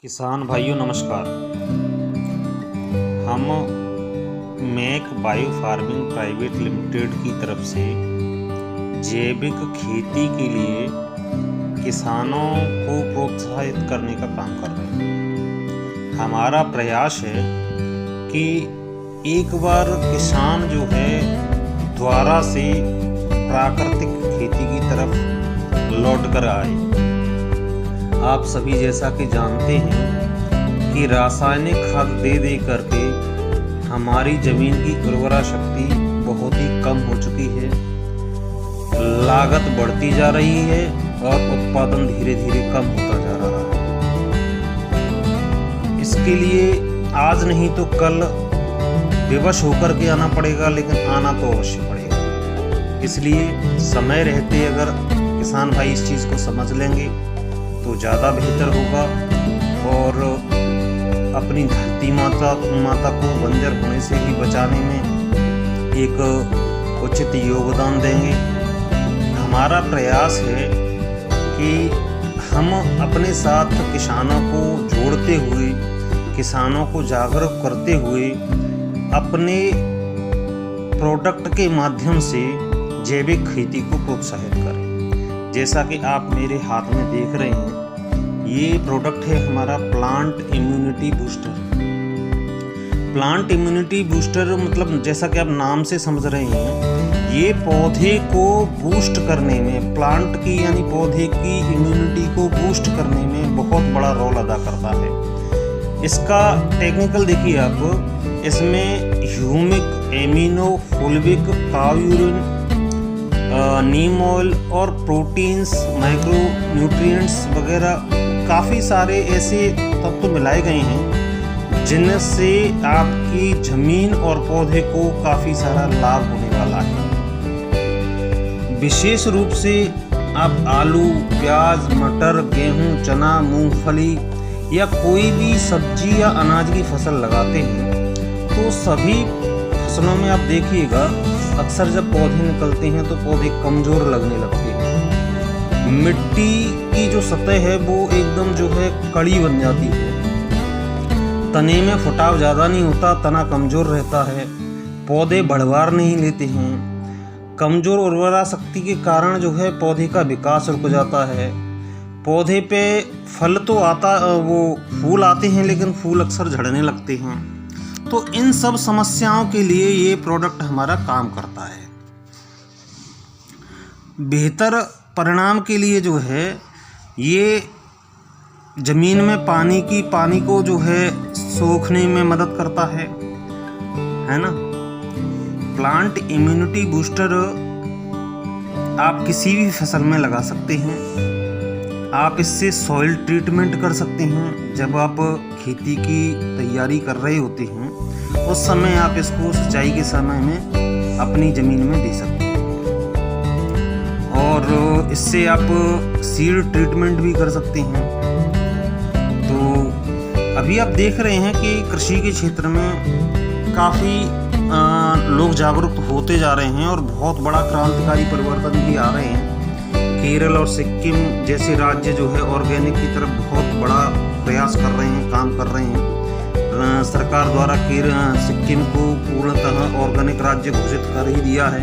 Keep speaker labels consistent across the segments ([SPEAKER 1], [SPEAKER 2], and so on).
[SPEAKER 1] किसान भाइयों नमस्कार। हम make bio farming private limited की तरफ से जैविक खेती के लिए किसानों को प्रोत्साहित करने का काम कर रहे हैं। हमारा प्रयास है कि एक बार किसान जो है दोबारा से प्राकृतिक खेती की तरफ लौट कर आए। आप सभी जैसा कि जानते हैं कि रासायनिक खाद दे दे करके हमारी ज़मीन की उर्वरा शक्ति बहुत ही कम हो चुकी है, लागत बढ़ती जा रही है और उत्पादन धीरे धीरे कम होता जा रहा है। इसके लिए आज नहीं तो कल विवश होकर के आना पड़ेगा, लेकिन आना तो अवश्य पड़ेगा। इसलिए समय रहते अगर किसान भाई इस चीज़ को समझ लेंगे तो ज़्यादा बेहतर होगा और अपनी धरती माता को बंजर होने से भी बचाने में एक उचित योगदान देंगे। हमारा प्रयास है कि हम अपने साथ किसानों को जोड़ते हुए, किसानों को जागरूक करते हुए अपने प्रोडक्ट के माध्यम से जैविक खेती को प्रोत्साहित करें। जैसा कि आप मेरे हाथ में देख रहे हैं, ये प्रोडक्ट है हमारा plant immunity booster. Plant immunity booster मतलब जैसा कि आप नाम से समझ रहे हैं, ये पौधे को बूस्ट करने में, प्लांट की यानी पौधे की इम्यूनिटी को बूस्ट करने में बहुत बड़ा रोल अदा करता है। इसका टेक्निकल देखिए आप, इसमें ह्यूमिक, एमिनो, फुल्विक, काव यूरिन, नीम ऑयल और प्रोटीन्स, माइक्रो न्यूट्रिएंट्स वगैरह काफ़ी सारे ऐसे तत्व मिलाए गए हैं जिनसे आपकी ज़मीन और पौधे को काफ़ी सारा लाभ होने वाला है। विशेष रूप से आप आलू, प्याज, मटर, गेहूं, चना, मूंगफली या कोई भी सब्जी या अनाज की फसल लगाते हैं तो सभी फसलों में आप देखिएगा अक्सर जब पौधे निकलते हैं तो पौधे कमज़ोर लगने लगते हैं। मिट्टी की जो सतह है वो एकदम जो है कड़ी बन जाती है, तने में फुटाव ज़्यादा नहीं होता, तना कमज़ोर रहता है, पौधे बढ़वार नहीं लेते हैं। कमज़ोर उर्वरा शक्ति के कारण जो है पौधे का विकास रुक जाता है। पौधे पे फल तो आता, वो फूल आते हैं लेकिन फूल अक्सर झड़ने लगते हैं। तो इन सब समस्याओं के लिए ये प्रोडक्ट हमारा काम करता है। बेहतर परिणाम के लिए जो है ये ज़मीन में पानी को जो है सोखने में मदद करता है ना। प्लांट इम्यूनिटी बूस्टर आप किसी भी फसल में लगा सकते हैं। आप इससे सॉइल ट्रीटमेंट कर सकते हैं। जब आप खेती की तैयारी कर रहे होते हैं उस समय आप इसको सिंचाई के समय में अपनी ज़मीन में दे सकते हैं। और इससे आप सीड ट्रीटमेंट भी कर सकते हैं। तो अभी आप देख रहे हैं कि कृषि के क्षेत्र में काफ़ी लोग जागरूक होते जा रहे हैं और बहुत बड़ा क्रांतिकारी परिवर्तन भी आ रहे हैं। केरल और सिक्किम जैसे राज्य जो है ऑर्गेनिक की तरफ बहुत बड़ा प्रयास कर रहे हैं, काम कर रहे हैं। सरकार द्वारा सिक्किम को पूर्णतः ऑर्गेनिक राज्य घोषित कर ही दिया है।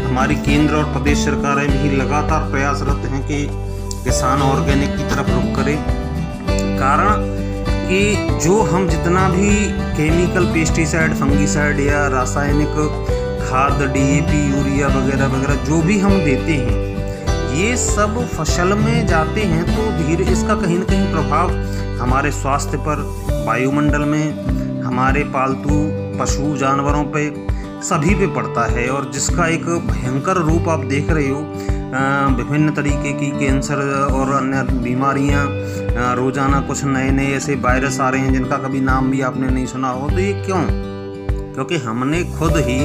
[SPEAKER 1] हमारी केंद्र और प्रदेश सरकारें भी लगातार प्रयासरत हैं कि किसान ऑर्गेनिक की तरफ रुख करें। कारण कि जो हम जितना भी केमिकल, पेस्टिसाइड, फंगिसाइड या रासायनिक खाद, डीएपी, यूरिया वगैरह वगैरह जो भी हम देते हैं, ये सब फसल में जाते हैं तो धीरे इसका कहीं न कहीं प्रभाव हमारे स्वास्थ्य पर, वायुमंडल में, हमारे पालतू पशु जानवरों पे, सभी पे पड़ता है। और जिसका एक भयंकर रूप आप देख रहे हो, विभिन्न तरीके की कैंसर और अन्य बीमारियां, रोजाना कुछ नए नए ऐसे वायरस आ रहे हैं जिनका कभी नाम भी आपने नहीं सुना हो। तो ये क्यों? क्योंकि हमने खुद ही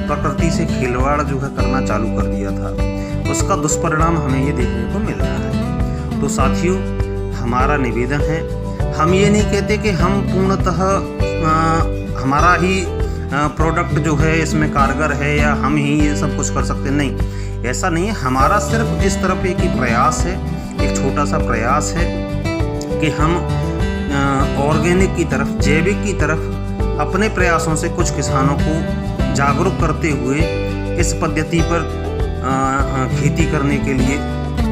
[SPEAKER 1] प्रकृति से खिलवाड़ जो है करना चालू कर दिया था। उसका दुष्परिणाम हमें ये देखने को मिल रहा है। तो साथियों, हमारा निवेदन है, हम ये नहीं कहते कि हम पूर्णतः हमारा ही प्रोडक्ट जो है इसमें कारगर है या हम ही ये सब कुछ कर सकते, नहीं, ऐसा नहीं है। हमारा सिर्फ इस तरफ एक ही प्रयास है, एक छोटा सा प्रयास है कि हम ऑर्गेनिक की तरफ, जैविक की तरफ अपने प्रयासों से कुछ किसानों को जागरूक करते हुए इस पद्धति पर खेती करने के लिए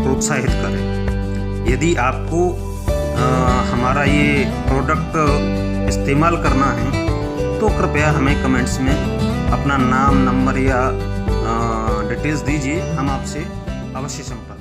[SPEAKER 1] प्रोत्साहित करें। यदि आपको हमारा ये प्रोडक्ट इस्तेमाल करना है तो कृपया हमें कमेंट्स में अपना नाम, नंबर या डिटेल्स दीजिए, हम आपसे अवश्य संपर्क